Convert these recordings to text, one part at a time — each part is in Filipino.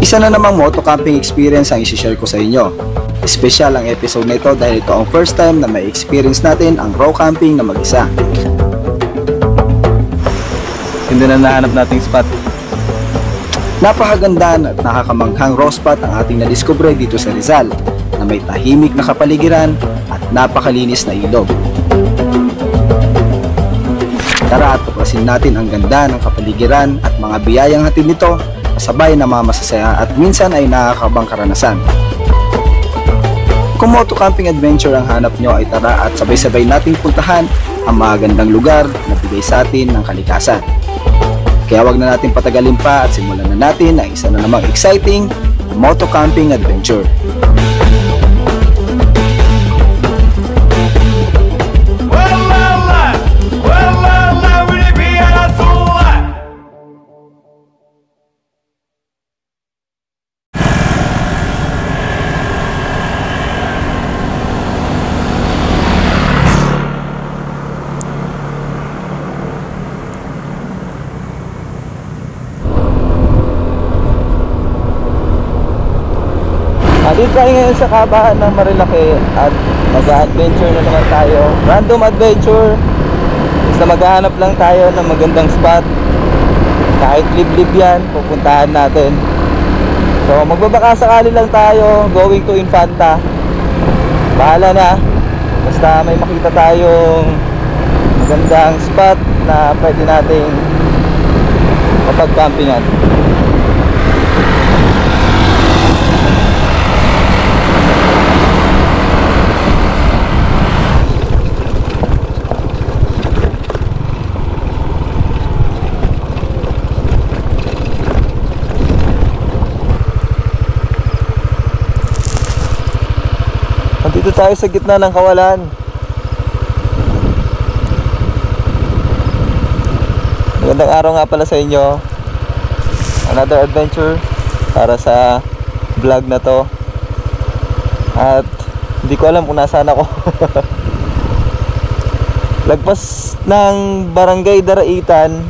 Isa na namang moto camping experience ang isi-share ko sa inyo. Espesyal ang episode na ito dahil ito ang first time na may experience natin ang raw camping na mag-isa. Hindi na nahanap nating spot. Napakaganda at nakakamanghang raw spot ang ating nadiskubre dito sa Rizal na may tahimik na kapaligiran at napakalinis na ilog. Tara at tuklasin natin ang ganda ng kapaligiran at mga biyayang hatid nito kasabay na mamasasaya at minsan ay nakakabang karanasan. Kung moto camping adventure ang hanap nyo ay tara at sabay-sabay nating puntahan ang mga gandang lugar na bigay sa atin ng kalikasan. Kaya wag na natin patagalin pa at simulan na natin ang isa na namang exciting moto camping adventure. Dito tayo ngayon sa kabahan ng Marilake at mag-adventure na naman tayo. Random adventure. Basta maghahanap lang tayo ng magandang spot. Kahit liblib yan, pupuntahan natin. So magbabaka sakali lang tayo, going to Infanta. Bahala na. Basta may makita tayong magandang spot na pwede nating mapag-campingan. Dito tayo sa gitna ng kawalan. Magandang araw nga pala sa inyo. Another adventure para sa vlog na to. At hindi ko alam kung nasaan ako. Lagpas ng Barangay Daraitan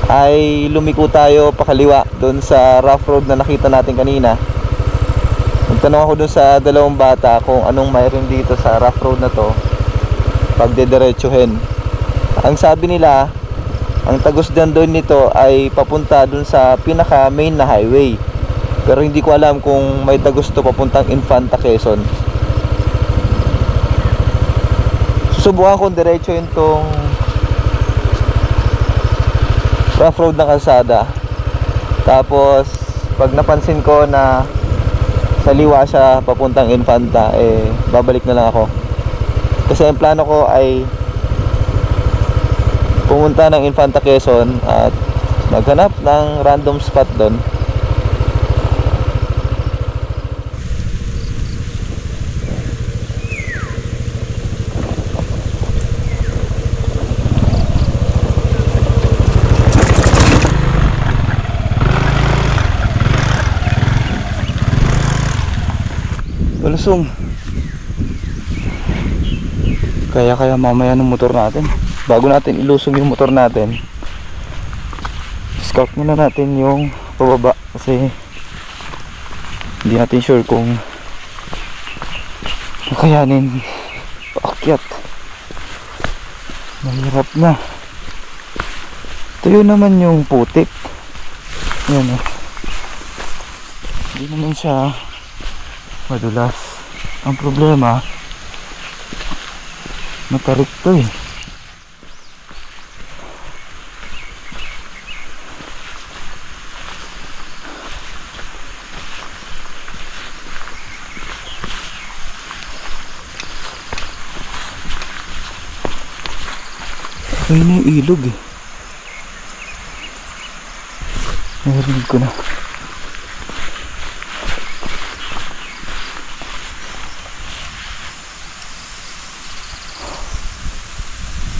ay lumiko tayo pakaliwa doon sa rough road na nakita natin kanina. Nagtanong ako dun sa dalawang bata kung anong mayroon dito sa rough road na to pag dediretsuhin. Ang sabi nila, ang tagos dyan doon nito ay papunta dun sa pinaka main na highway. Pero hindi ko alam kung may tagos to papuntang Infanta, Quezon. Susubukan kong diretsuhin tong rough road ng kalsada. Tapos pag napansin ko na saliwa siya papuntang Infanta, babalik na lang ako. Kasi ang plano ko ay pumunta ng Infanta, Quezon at maghanap ng random spot doon. Lusong. Kaya mamaya ng motor natin. Bago natin ilusong yung motor natin, scout muna natin yung pababa kasi hindi natin sure kung kakayanin paakyat. Mahirap na. Ito yun naman yung putik. Yan o. Hindi naman siya madulas. Ang problema, matarik to eh. Ayun na yung ilog eh. Narinig ko na.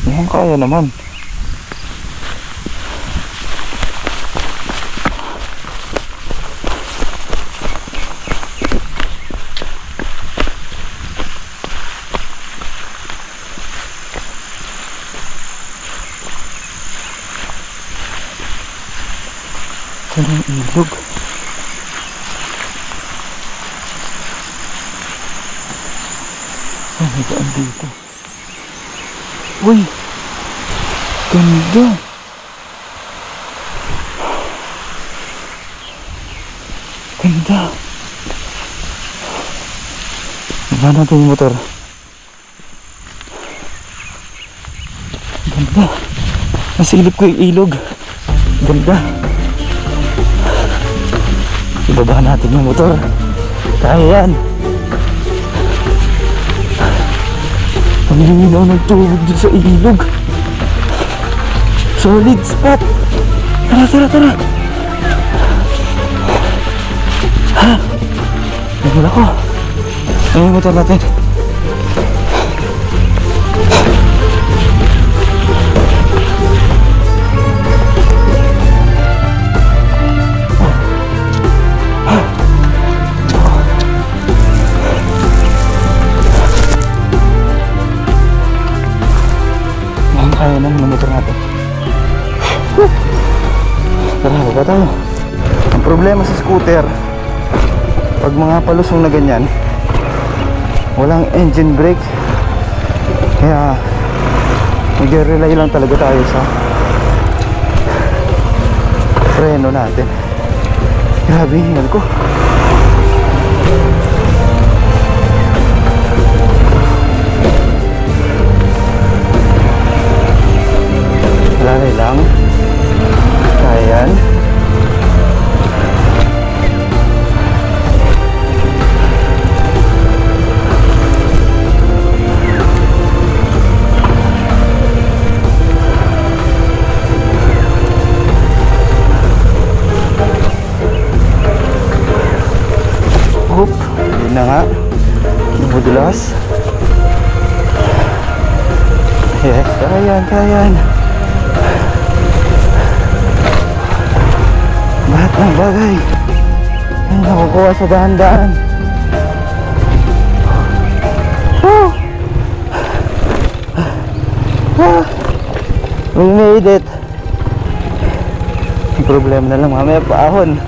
Mukhang kaya naman. Ito na yung ilog. Oh, may daan dito. Uy! Ganda! Ganda! Baba natin yung motor. Ganda! Nasilip ko yung ilog. Ganda! Ibaba natin yung motor. Kaya yan! Ang linaw ng tubig dun sa ilog. Solid spot. Tara, tara, tara. Ha? Nagul ako. Ano yung motor natin? Kaya naman ng motor natin. Tara, baba tayo. Ang problema sa scooter, pag mga palusong na ganyan, walang engine brake. Kaya mag-rely lang talaga tayo sa preno natin. Grabe yung hingal ko. Lalay lang. Kaya yan. Hoop, yun na nga. Nabudulas. Yes, kaya yan, kaya yan. Lahat ng bagay ay nakukuha sa dahan-dahan. We made it. Ang problema na lang mamaya paahon.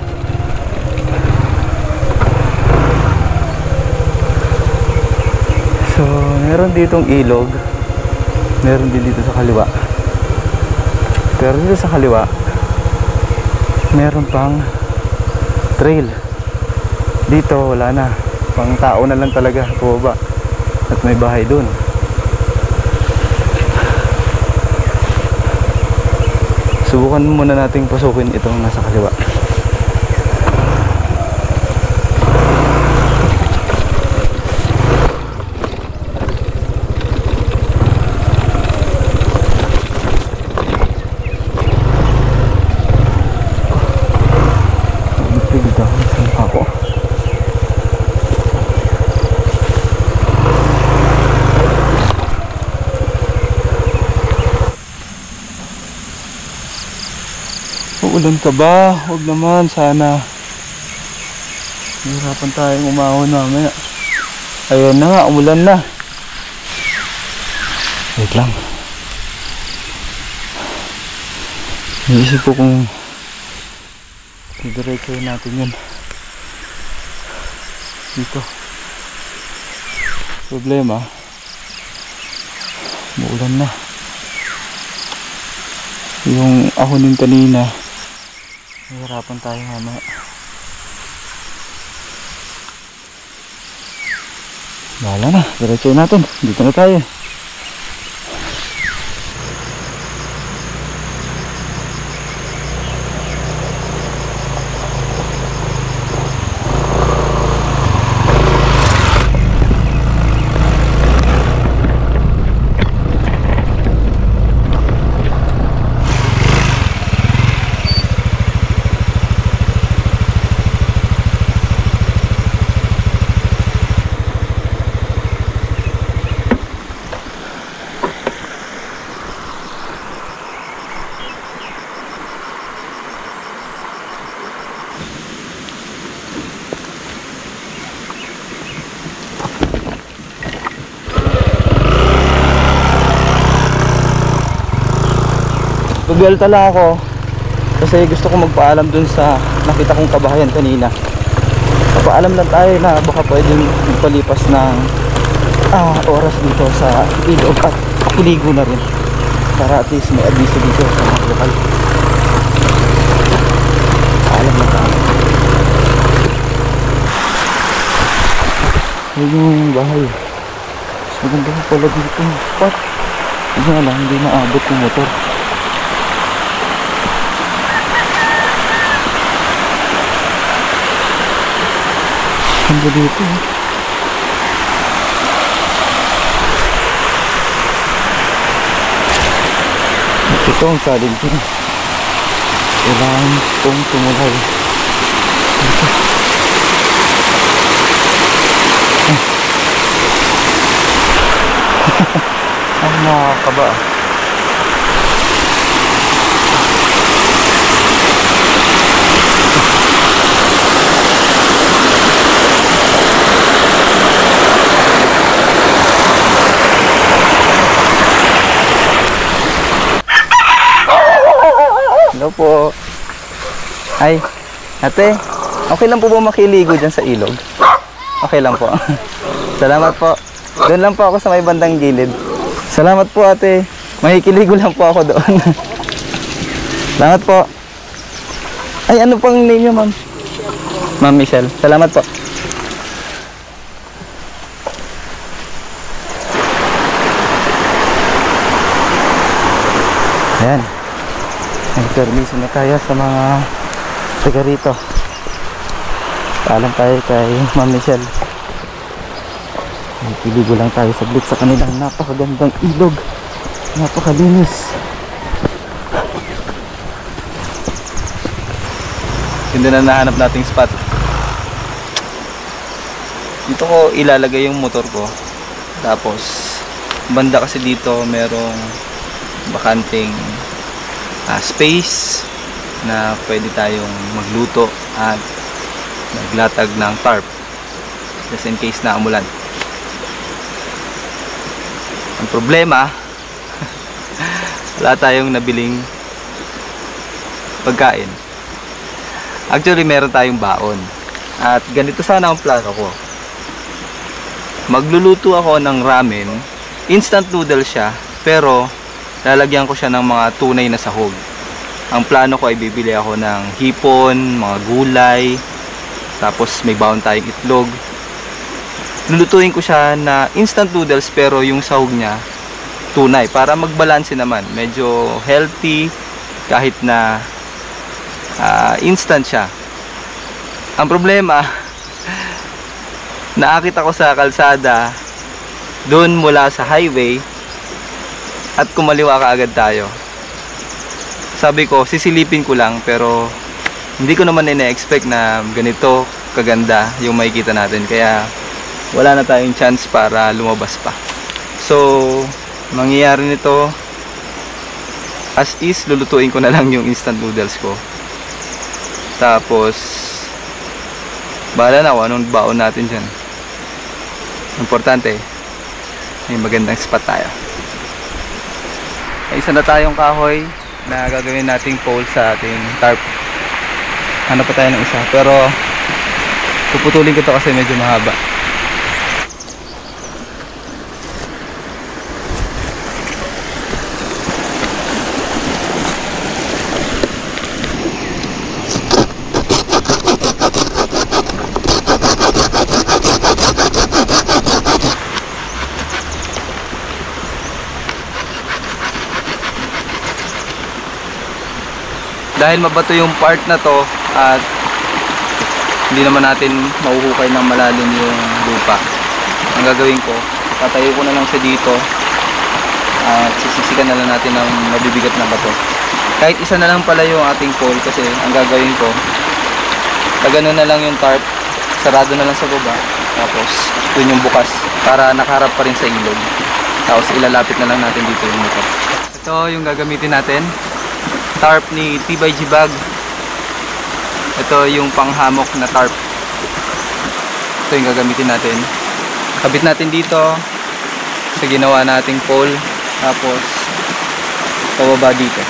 So meron ditong ilog, meron din dito sa kaliwa. Pero dito sa kaliwa meron pang trail. Dito wala na, pang tao na lang talaga pababa. At may bahay dun. Subukan muna nating pasukin itong nasa kaliwa. Uulan ka ba? Huwag naman, sana. Hirapan tayong umahon mamaya. Ayan na nga, umulan na. Wait lang. Iisip ko kung didiretso natin yun. Dito. Problema, umulan na. Yung ahonin kanina, hirapan tayo mamaya. Bahala na, diretso natin. Dito na tayo. Bubelta lang ako kasi gusto ko magpaalam dun sa nakita kong kabahayan kanina. Papaalam lang tayo na baka pwedeng magpalipas ng oras dito sa ilog at iligo na rin para at least may abiso dito sa mga lokal. Alam na tayo. Ayun yung bahay. Mas maganda ko pala dito yung spot. Hindi nga lang, hindi maabot yung motor. Ganda dito eh. Ito ang salin ko. Kailangan kong tumulay. Ang nakakaba. Hello po. Ay, ate, okay lang po ba makiligo dyan sa ilog? Okay lang po. Salamat po. Doon lang po ako sa may bandang gilid. Salamat po ate. Makikiligo lang po ako doon. Salamat po. Ay, ano pang name niyo, ma'am? Ma'am Michelle. Salamat po. Ayan. Nag-permiso na tayo sa mga taga rito. Paalam tayo kay Ma'am Michelle. Piligo lang tayo saglit sa kanilang napakagandang ilog. Napakalinis. Hindi na nahanap nating spot. Dito ko ilalagay yung motor ko. Tapos banda kasi dito merong bakanting space na pwede tayong magluto at maglatag ng tarp just in case na umulan. Ang problema wala tayong nabiling pagkain. Actually meron tayong baon at ganito sana ang plano ko. Magluluto ako ng ramen. Instant noodle siya pero lalagyan ko siya ng mga tunay na sahog. Ang plano ko ay bibili ako ng hipon, mga gulay, tapos may baon tayong itlog. Lulutuin ko siya na instant noodles pero yung sahog niya tunay para magbalanse naman. Medyo healthy kahit na instant siya. Ang problema, naakit ako sa kalsada doon mula sa highway at kumaliwa kaagad tayo. Sabi ko, sisilipin ko lang pero hindi ko naman ina-expect na ganito kaganda yung makikita natin. Kaya wala na tayong chance para lumabas pa. So, mangyayari nito as is, lulutuin ko na lang yung instant noodles ko. Tapos bahala na kung anong baon natin dyan. Importante, may magandang spot tayo. May isa na tayong kahoy na gagawin nating pole sa ating tarp. Hanap pa tayo ng isa pero puputulin ko to kasi medyo mahaba. Dahil mabato yung part na to at hindi naman natin mahuhukay ng malalim yung lupa, ang gagawin ko, tatayo ko na lang siya dito at sisiksikan na lang natin ng mabibigat na bato. Kahit isa na lang pala yung ating pole kasi ang gagawin ko, tagano na lang yung tarp, sarado na lang sa baba, tapos dun yung bukas para nakaharap pa rin sa ilog. Tapos ilalapit na lang natin dito yung motor. Ito yung gagamitin natin, tarp ni TBG Bag. Ito yung panghamok na tarp. Ito yung gagamitin natin. Kabit natin dito sa ginawa nating pole. Tapos pababa dito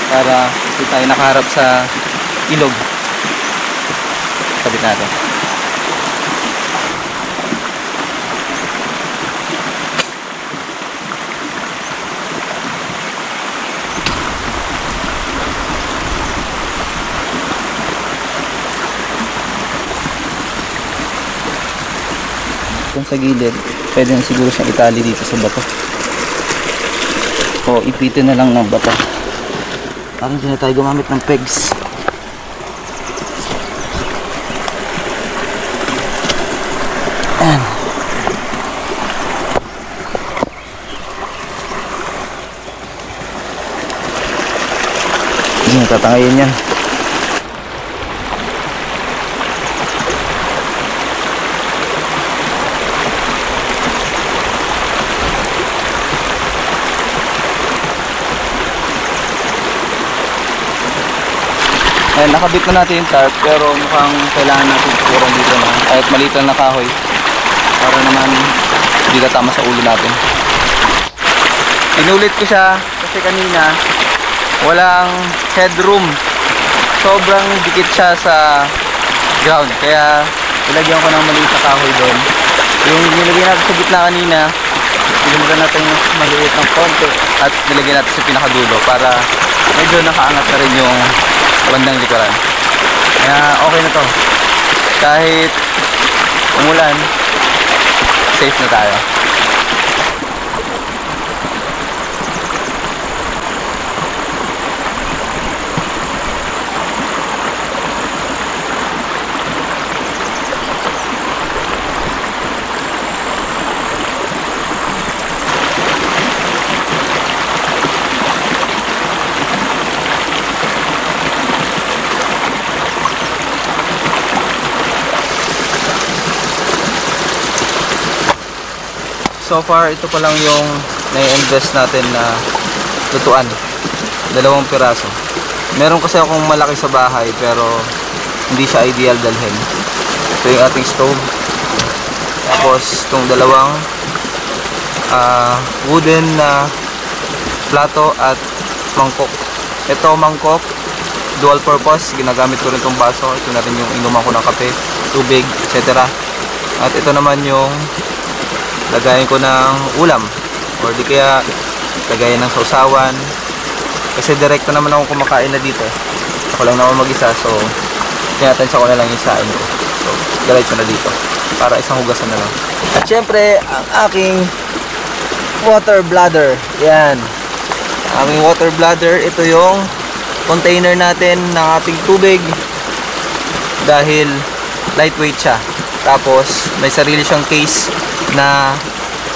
para hindi tayo nakaharap sa ilog. Kabit natin. dyan sa gilid, pwede na siguro siyang itali dito sa bato. O ipitin na lang ng bato. Parang hindi na tayo gumamit ng pegs. Ayan. Hindi na tatangayin yan. Ayan, nakabit na natin yung tarp, pero mukhang kailangan natin tukuran dito na kahit maliit lang na kahoy para naman hindi ka tama sa ulo natin. Inulit ko siya kasi kanina walang headroom, sobrang dikit siya sa ground, kaya ilagyan ko ng maliit na kahoy doon. Yung nilagyan natin sa gitna kanina, nilagyan natin yung maliit ng konti at nilagyan natin sa pinakadulo para medyo nakaangat na rin yung bandang likuran. Kaya okay na to, kahit umulan safe na tayo. So far, ito pa lang yung na-invest natin na lutuan. 2 piraso. Meron kasi akong malaki sa bahay pero hindi siya ideal dalhin. Ito yung ating stove. Tapos itong 2 wooden na plato at mangkok. Ito mangkok, dual purpose. Ginagamit ko rin itong baso. Ito na rin yung inuman ko ng kape, tubig, etc. At ito naman yung lagayin ko ng ulam or di kaya lagayin ng sausawan, kasi direkto naman ako kumakain na dito. Ako lang naman mag-isa, so tinatansya ko na lang yung sain ko. So diretso na dito para isang hugasan na lang. At syempre ang aking water bladder. Yan, aming water bladder. Ito yung container natin ng ating tubig dahil lightweight siya. Tapos may sarili siyang case na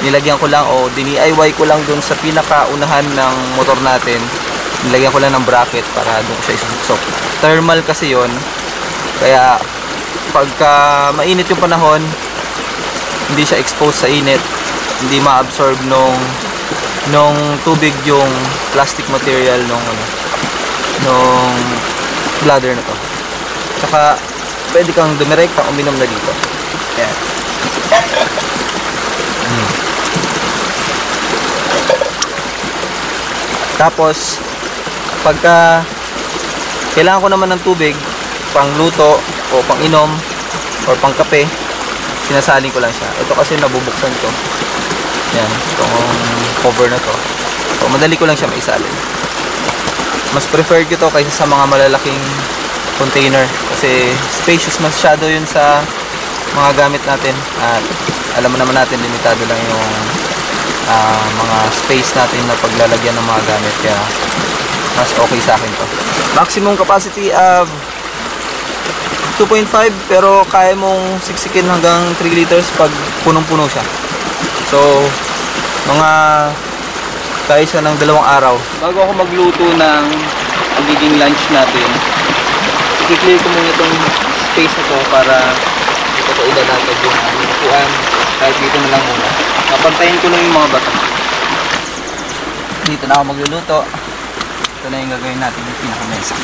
nilagyan ko lang o DIY ko lang dun sa pinakaunahan ng motor natin. Nilagyan ko lang ng bracket para doon ko siya isusuksok. Thermal kasi yon, kaya pagka mainit yung panahon hindi siya exposed sa init, hindi ma-absorb nung tubig yung plastic material nung bladder na to. Tsaka pwede kang dumirekta uminom na dito. Ayan. Tapos pagka kailangan ko naman ng tubig pang luto o pang inom or pang kape, sinasalin ko lang siya. Ito kasi nabubuksan ko. Yan, itong cover na to. So madali ko lang siya maisalin. Mas preferred ko to kaysa sa mga malalaking container kasi spacious masyado yun sa mga gamit natin, at alam mo naman natin limitado lang yung mga space natin na paglalagyan ng mga gamit, kaya mas okay sa akin to. Maximum capacity of 2.5, pero kaya mong siksikin hanggang 3 liters pag punong-puno siya. So mga kaya siya ng 2 araw. Bago ako magluto ng magiging lunch natin, i-clear ko muna itong space na to para ito ko ilalatag yung lutuan. Kahit dito na lang muna. Papantayin ko lang yung mga bato. Dito na ako magluluto. Ito na yung gagawin natin yung pinakamesa.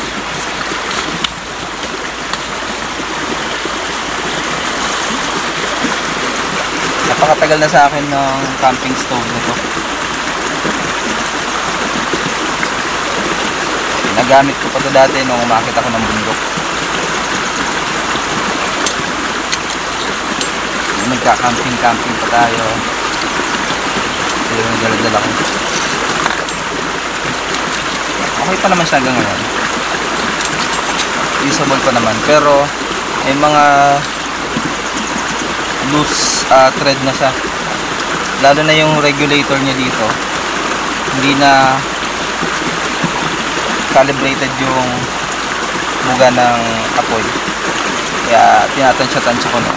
Napakatagal na sa akin ng camping stove na to. Nagamit ko pa to dati nung umakit ako ng bundok. Nagka-camping pa tayo. Pero yung dala-dala ko. Okay pa naman siya hanggang ngayon. Usable pa naman. Pero may mga loose thread na siya. Lalo na yung regulator niya dito. Hindi na calibrated yung buga ng apoy. Kaya tinatansya-tansya ko na.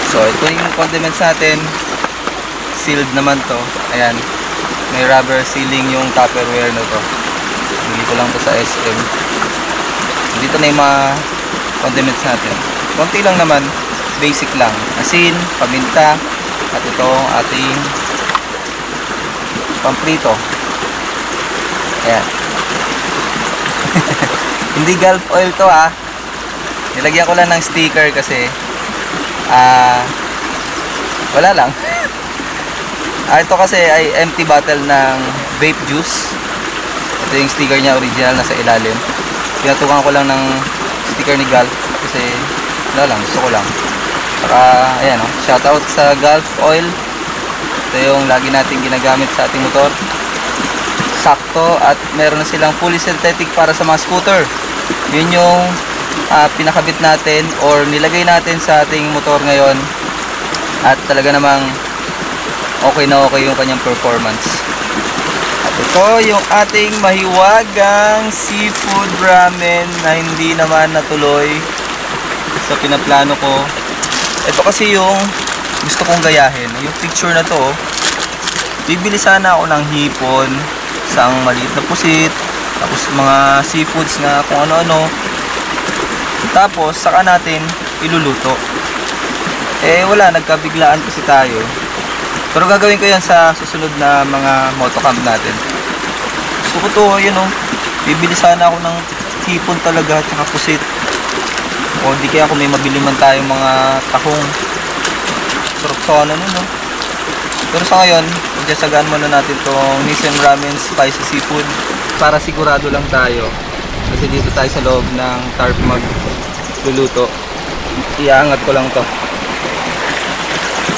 So ito yung condiments natin. Sealed naman to. Ayan. May rubber sealing yung Tupperware na to. Dito lang to sa SM. Dito na yung mga condiments natin. Konti lang naman. Basic lang. Asin, paminta, at itong ating pamprito. Ayan. Hindi Gulf oil to ha. Nilagyan ko lang ng sticker kasi wala lang. Ito kasi ay empty bottle ng vape juice. Ito yung sticker niya, original, nasa ilalim. Pinatukan ko lang ng sticker ni Gulf kasi wala lang, gusto ko lang. Saka ayan o, shoutout sa Gulf oil. Ito yung lagi natin ginagamit sa ating motor. Sakto, at meron na silang fully synthetic para sa mga scooter. Yun yung pinakabit natin or nilagay natin sa ating motor ngayon, at talaga namang okay na okay yung kanyang performance. At ito yung ating mahiwagang seafood ramen na hindi naman natuloy sa pinaplano ko. Ito kasi yung gusto kong gayahin. Yung picture na to, bibili sana ako ng hipon, isang maliit na pusit, tapos mga seafoods na kung ano-ano, tapos saka natin iluluto. Wala, nagkabiglaan kasi tayo. Pero gagawin ko yan sa susunod na mga motocamp natin. Gusto ko to, yun o, bibili sana ako ng hipon talaga at saka pusit. O di kaya kung may mabili man tayong mga tahong, sarap sana nun no. Pero sa ngayon, magsasagaan muna natin tong Nissan Ramen Spicy Seafood para sigurado lang tayo. Kasi dito tayo sa loob ng tarp magluluto. Iaangat ko lang to.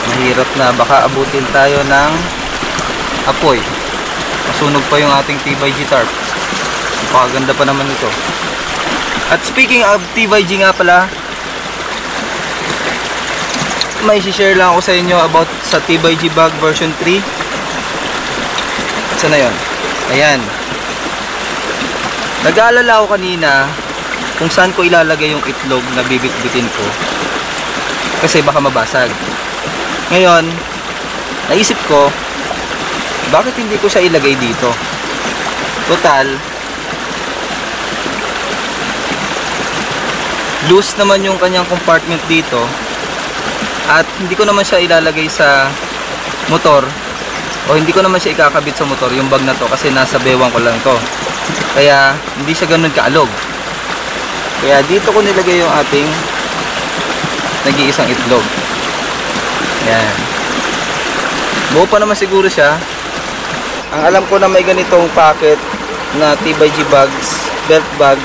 Mahirap na, baka abutin tayo ng apoy. Masunog pa yung ating T/G tarp. Pakaganda pa naman ito. At speaking of T/G nga pala, may share lang ako sa inyo about sa T/G bag version 3. Saan na yun? Ayan. Nag-aalala ako kanina kung saan ko ilalagay yung itlog na bibit-bitin ko. Kasi baka mabasag. Ngayon, naisip ko, bakit hindi ko siya ilagay dito? Total, loose naman yung kanyang compartment dito. At hindi ko naman siya ilalagay sa motor, o hindi ko naman siya ikakabit sa motor, yung bag na to, kasi nasa bewang ko lang to. Kaya, hindi siya ganun kaalog. Kaya dito ko nilagay yung ating nag-iisang itlog. Yan. Buo pa naman siguro siya. Ang alam ko na may ganitong packet na T/G bags, belt bag,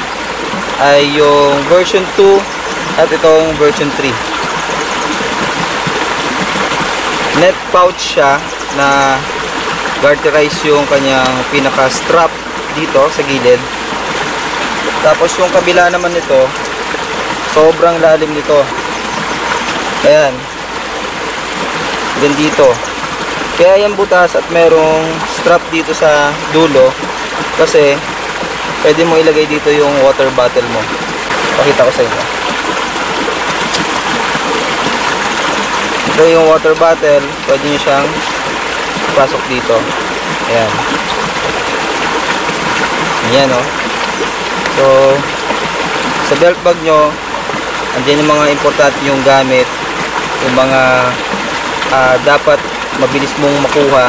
ay yung version 2 at itong version 3. Net pouch siya na garterize yung kanyang pinaka strap dito sa gilid. Tapos yung kabila naman nito, sobrang lalim nito. Ayan. Then dito. Kaya yan butas at merong strap dito sa dulo kasi pwede mo ilagay dito yung water bottle mo. Pakita ko sa inyo. Ito yung water bottle, pwede nyo siyang pasok dito. Ayan. Ayan o. So, sa belt bag nyo, andyan yung mga importante yung gamit, yung mga dapat mabilis mong makuha,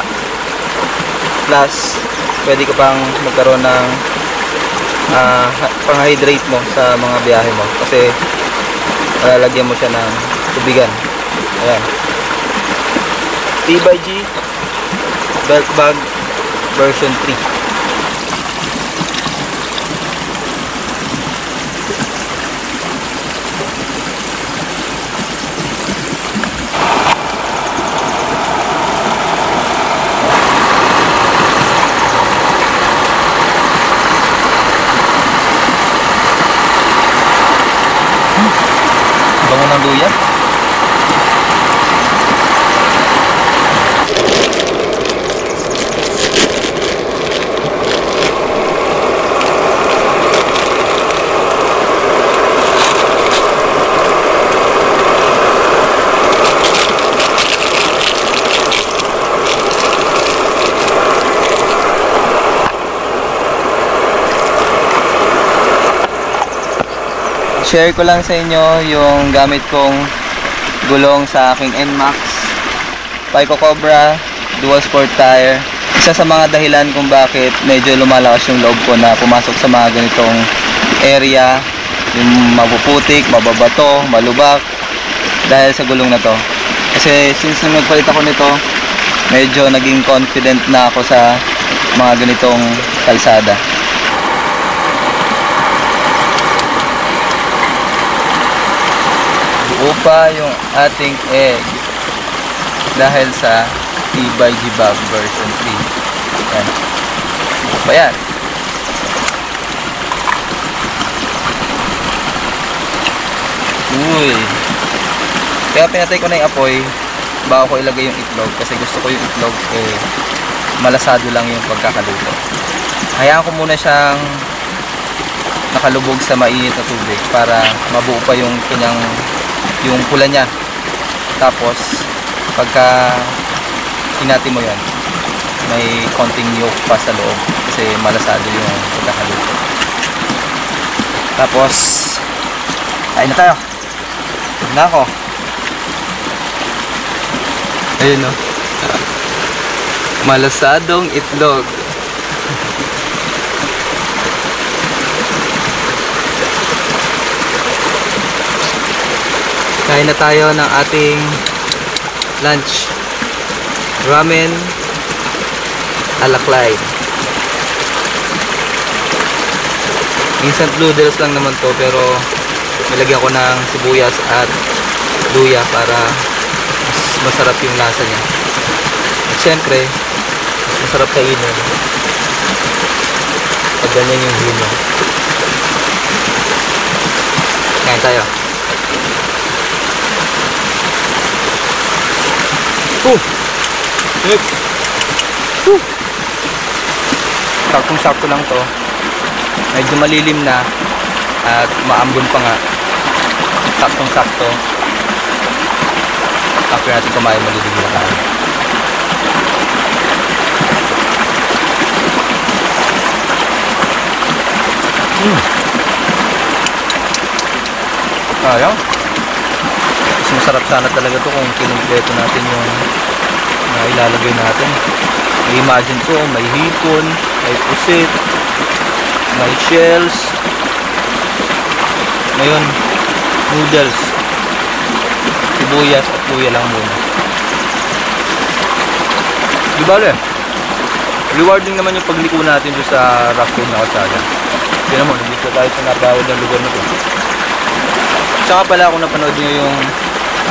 plus pwede ka pang magkaroon ng pang-hydrate mo sa mga biyahe mo kasi lalagyan mo siya ng tubigan. Ayan, T/G belt bag version 3. ng luya. Share ko lang sa inyo yung gamit kong gulong sa aking NMAX Pico Cobra dual sport tire. Isa sa mga dahilan kung bakit medyo lumalakas yung loob ko na pumasok sa mga ganitong area, yung mapuputik, mababato, malubak, dahil sa gulong na to. Kasi since nagpalit ako nito, medyo naging confident na ako sa mga ganitong kalsada. Upa yung ating egg dahil sa Tibay G-Bag version 3. Yan. Upa yan. Uy. Kaya pinatay ko na yung apoy bago ko ilagay yung itlog kasi gusto ko yung itlog malasado lang yung pagkakaluto. Hayaan ko muna siyang nakalubog sa mainit na tubig para mabuo pa yung kanyang yung pula niya. Tapos pagka hinati mo yan, may konting yolk pa sa loob kasi malasado yung pagkakaluto. Tapos kain na tayo. Tignan na ako. Ayun o, malasadong itlog. Kain na tayo ng ating lunch. Ramen alaklay. Instant noodles lang naman to, pero nilagyan ko ng sibuyas at luya para mas masarap yung lasa niya. At syempre, mas masarap kainin pag ganyan yung hino. Kain tayo. Saktong-sakto lang to. Medyo malilim na at maambon pa nga. Saktong-sakto. After natin kumain, malilim na tayo. Ayaw. Mas masarap sana talaga to kung kinumpleto natin yung ilalagay natin. I-imagine ko may hipon, may pusit, may shells, ngayon noodles, sibuyas at luya lang muna. Di ba le? Rewarding naman yung pagliko natin doon sa rough road na kalsada. Tignan mo, nandito tayo sa napawad ng lugar na to. Tsaka pala kung napanood nyo yung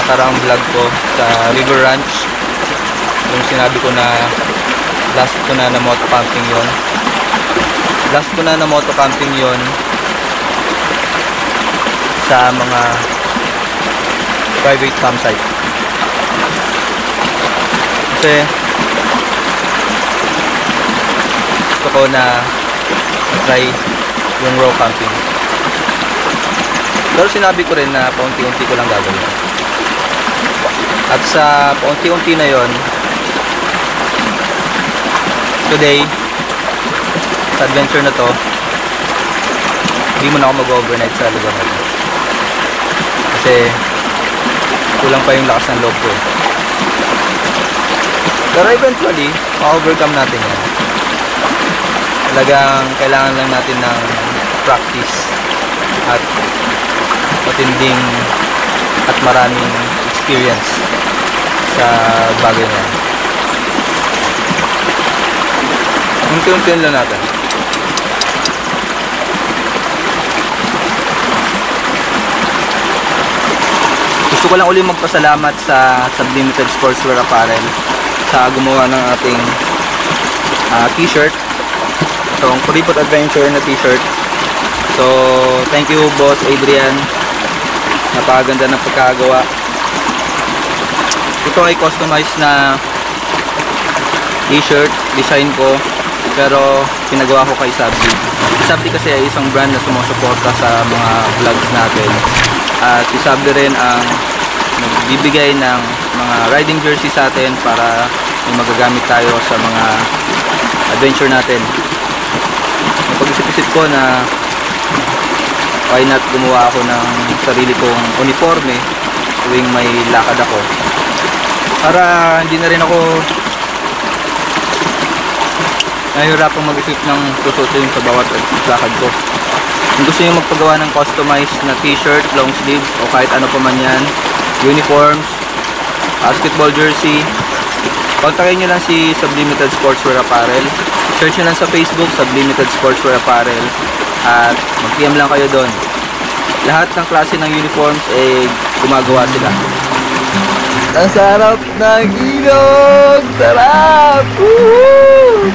nakaraang vlog ko sa River Ranch, yung sinabi ko na last ko na moto camping yon. Last ko na moto camping yon sa mga private campsite. Kasi gusto ko na try yung row camping. Pero sinabi ko rin na paunti-unti ko lang gagawin. At sa paunti-unti na yon, today sa adventure na to, hindi mo na ako mag-overnight sa lugar na to kasi kulang pa yung lakas ng loob ko. Pero eventually ma-overcome natin yan. Talagang kailangan lang natin ng practice at matinding at maraming experience sa bagay na yan. Unti-untiin lang natin. Gusto ko lang uli magpasalamat sa Sublimited Sportswear Apparel sa gumawa ng ating t-shirt. So, ang Kuripot Adventure na t-shirt. So, thank you Boss Adrian Napakaganda ng pagkagawa. Ito ay customized na t-shirt, design ko, pero pinagawa ko kay Sabdi. Sabdi kasi ay isang brand na sumusuporta sa mga vlogs natin. At si Sabdi rin ang nagbibigay ng mga riding jersey sa atin para may magagamit tayo sa mga adventure natin. Napag-isip-isip ko na why not gumawa ako ng sarili kong uniforme tuwing may lakad ako, para hindi na rin ako nahihirapang mag-isip ng susutin sa bawat lakad ko. Kung gusto nyo magpagawa ng customized na t-shirt, long sleeves o kahit ano pa man yan, uniforms, basketball jersey, kontakin nyo lang si Sublimited Sportswear Apparel. Search nyo lang sa Facebook, Sublimited Sportswear Apparel, at mag-PM lang kayo doon. Lahat ng klase ng uniforms eh gumagawa sila. Ang sarap ng ilog! Sarap! Woohoo!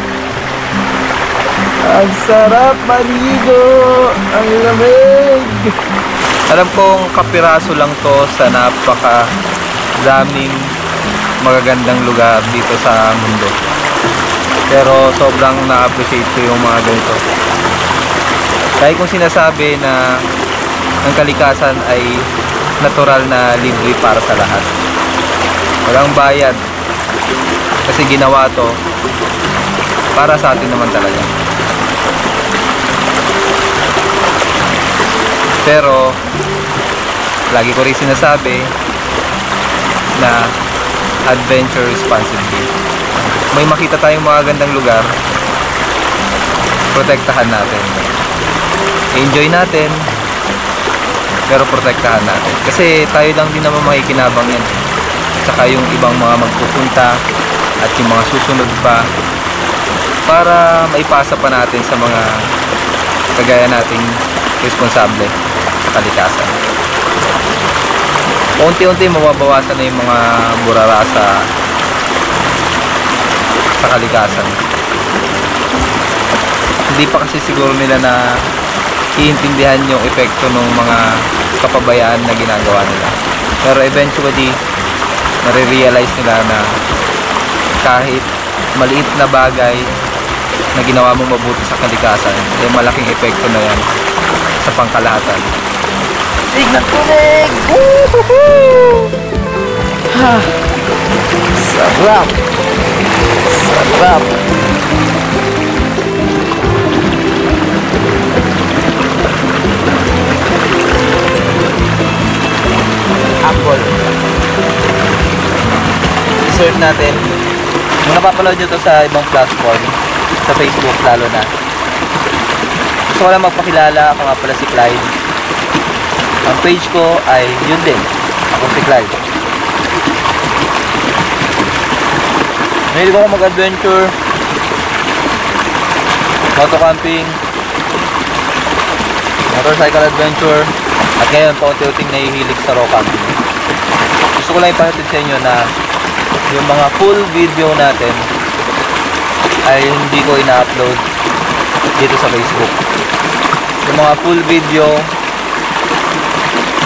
Ang sarap maligo! Ang lamig! Alam kong kapiraso lang to sa napaka daming magagandang lugar dito sa mundo. Pero sobrang na-appreciate ko yung mga ganito. Dahil kung sinasabi na ang kalikasan ay natural na libre para sa lahat. Walang bayad. Kasi ginawa to para sa atin naman talaga. Pero lagi ko rin sinasabi na adventure responsibly. May makita tayong mga gandang lugar, protektahan natin. Enjoy natin, pero protektahan natin. Kasi tayo lang din naman makikinabang yan. Saka yung ibang mga magpupunta at yung mga susunod pa, para maipasa pa natin sa mga kagaya nating responsable sa kalikasan. Unti-unti mababawasan na yung mga burara sa kalikasan. Hindi pa kasi siguro nila na iintindihan yung epekto ng mga kapabayaan na ginagawa nila. Pero eventually, nare-realize nila na kahit maliit na bagay na ginawa mong mabuti sa kalikasan, ay malaking epekto na yan sa pangkalahatan. Signal tunig! Woohoo! Ha! Sarap! Sarap! Apple. I-search natin. Kung napapaload nyo to sa ibang platform, sa Facebook lalo na, gusto ko lang magpakilala. Ako nga pala si Clyde. Ang page ko ay yun din, ako si Clyde. Mahilig ako mag-adventure, moto camping, motorcycle adventure, at ngayon paunti-unting nahihilig sa rock camping. Gusto ko lang ipahatid sa inyo na yung mga full video natin ay hindi ko ina-upload dito sa Facebook. Yung mga full video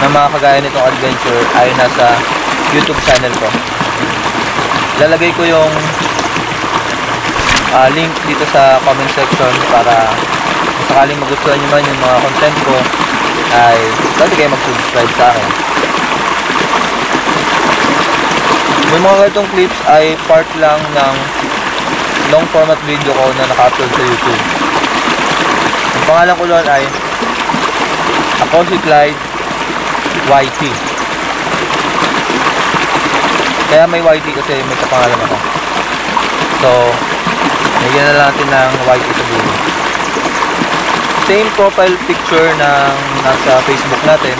na mga kagaya nitong adventure ay nasa YouTube channel ko. Lalagay ko yung link dito sa comment section para kung sakaling magustuhan nyo man yung mga content ko ay pwede kayo mag-subscribe sa akin. Yung mga ganitong clips ay part lang ng long format video ko na naka-upload sa YouTube. Ang pangalan ko doon ay ako si Clyde YT. Kaya may YT kasi may kapangalan ako. So, nagyan na lang natin ng YT sa dulo. Same profile picture ng nasa Facebook natin.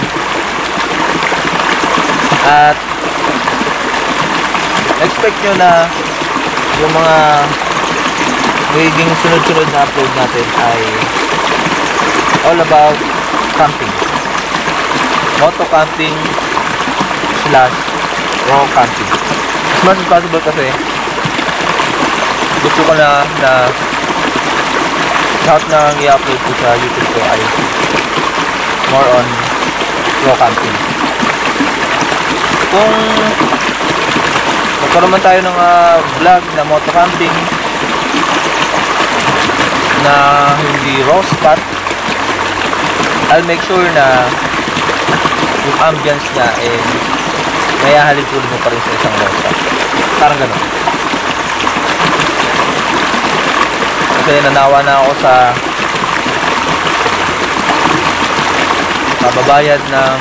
At expect nyo na yung mga magiging sunod-sunod na upload natin ay all about camping. Moto camping / raw camping. As much as possible kasi gusto ko na lahat na i-upload ko sa YouTube ko ay more on raw camping. Kung magkaroon man tayo ng vlog na moto camping na hindi raw spot, I'll make sure na yung ambience niya may hahalintulin mo pa rin sa isang raw spot. Parang ganun. Kasi nanawa na ako sa mababayad ng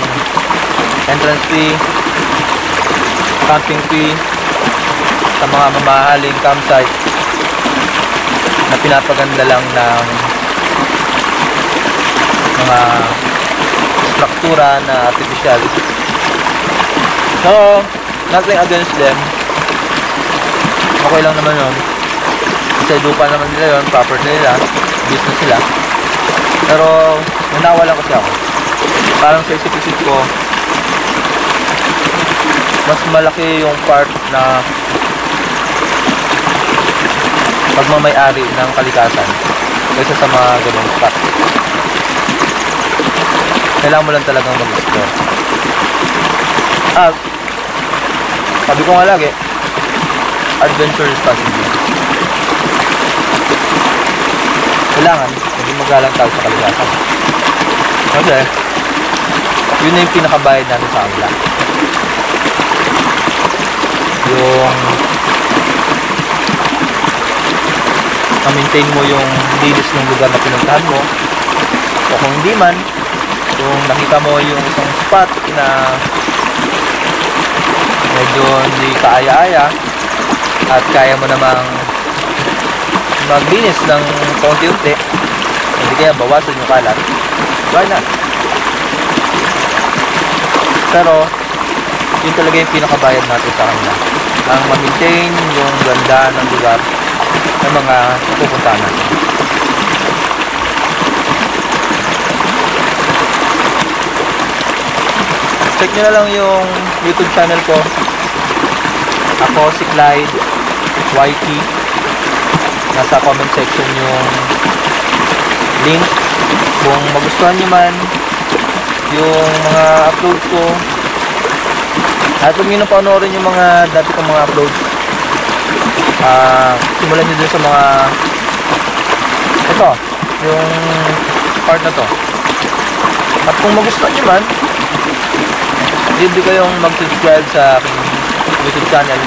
entrance fee, camping fee sa mga mamahaling campsite na pinapaganda lang ng mga struktura na artificial. So, nothing against them. Okay lang naman yun. Kasi lupa naman nila yun, property nila, business nila. Pero, nanawa lang kasi ako. Parang sa isip-isip ko, mas malaki yung part na pagmamay-ari ng kalikasan kaysa sa mga ganong spot. Kailangan mo lang talagang mag-explore. At sabi ko nga lagi, adventure responsibly. Kailangan maging magalang tayo sa kalikasan. Kasi yun na yung pinakabayad natin sa kanila. Yung ma-maintain mo yung linis ng lugar na pinuntahan mo, o kung hindi man, kung nakita mo yung isang spot na medyo hindi kaaya-aya at kaya mo namang maglinis ng konti-unti, hindi kaya bawasan yung kalat, why not? Pero yun talaga yung pinakabayad natin sa kanila, ang ma-maintain yung ganda ng lugar ng mga pupuntahan natin. Check nyo na lang yung YouTube channel ko. Ako si Clyde YT. Nasa comment section yung link. Kung magustuhan nyo man yung mga uploads ko, at huwag nyo na panoorin yung mga dati kong mga uploads. Simulan nyo dun sa mga ito, yung part na to. At kung magustuhan nyo man, libre kayong mag-subscribe sa aking YouTube channel.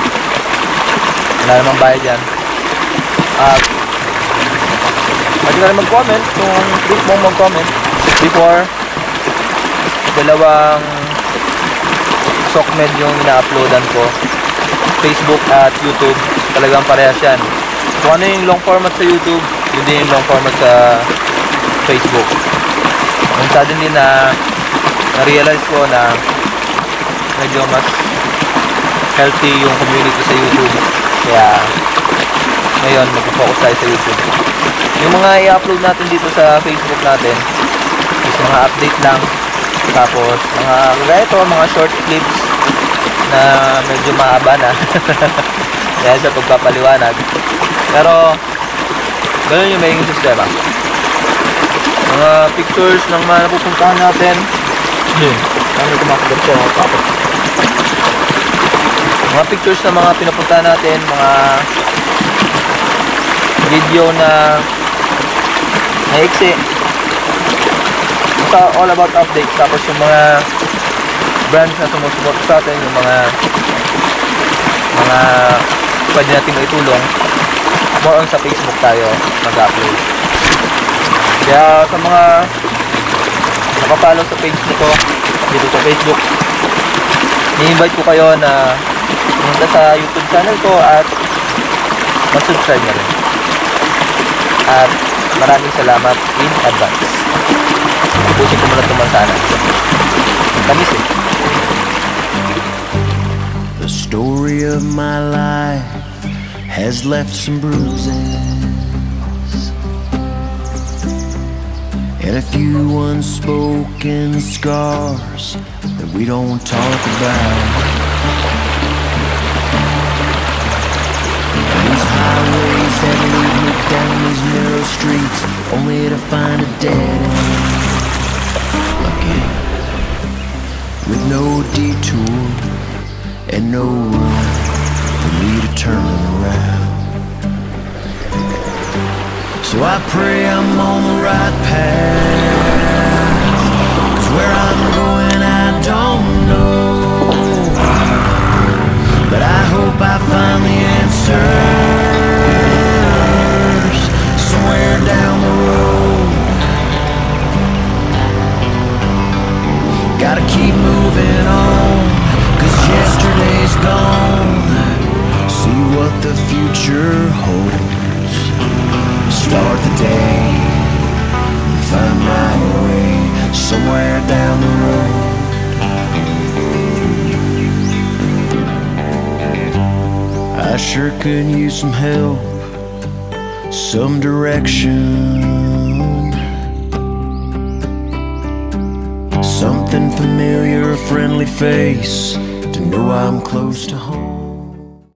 Wala namang bayad yan. At pwede ka rin mag-comment kung trip mong mag-comment. Before, dalawang SOCMED yung ina-uploadan ko, Facebook at YouTube. Talagang parehas yan. Kung ano yung long format sa YouTube, yun din yung long format sa Facebook. And suddenly na-realize ko na medyo mas healthy yung community sa YouTube. Kaya ngayon mag-focus tayo sa YouTube. Yung mga i-upload natin dito sa Facebook natin is mga update lang. Tapos mga ito, mga short clips na medyo mahaba na. Kaya sa pagpapaliwanag. Pero ganun yung magiging sistema. Mga pictures ng mga napupuntahan natin. May kumakagat siya mga kapot. Mga pictures ng mga pinapuntahan natin, mga video na naiksi. Basta all about updates. Tapos yung mga brands na sumusupport sa atin, yung mga pwede natin maitulong, more on sa Facebook tayo mag-upload. Kaya sa mga nakapollow sa page nito dito sa Facebook, i-invite ko kayo na pumunta sa YouTube channel ko at mag-subscribe na rin. At maraming salamat in advance. Pusin ko muna ito sana. Tamis eh. The story of my life has left some bruises and a few unspoken scars that we don't talk about. These highways that lead me down these narrow streets, only to find a dead end again, with no detour and no room for me to turn around. So I pray I'm on the right path, 'cause where I'm going I don't know, but I hope I find the answers somewhere down the road. Gotta keep moving on, 'cause yesterday's gone. See what the future holds. Start the day and find my way somewhere down the road. I sure could use some help, some direction, something familiar, a friendly face to know I'm close to home.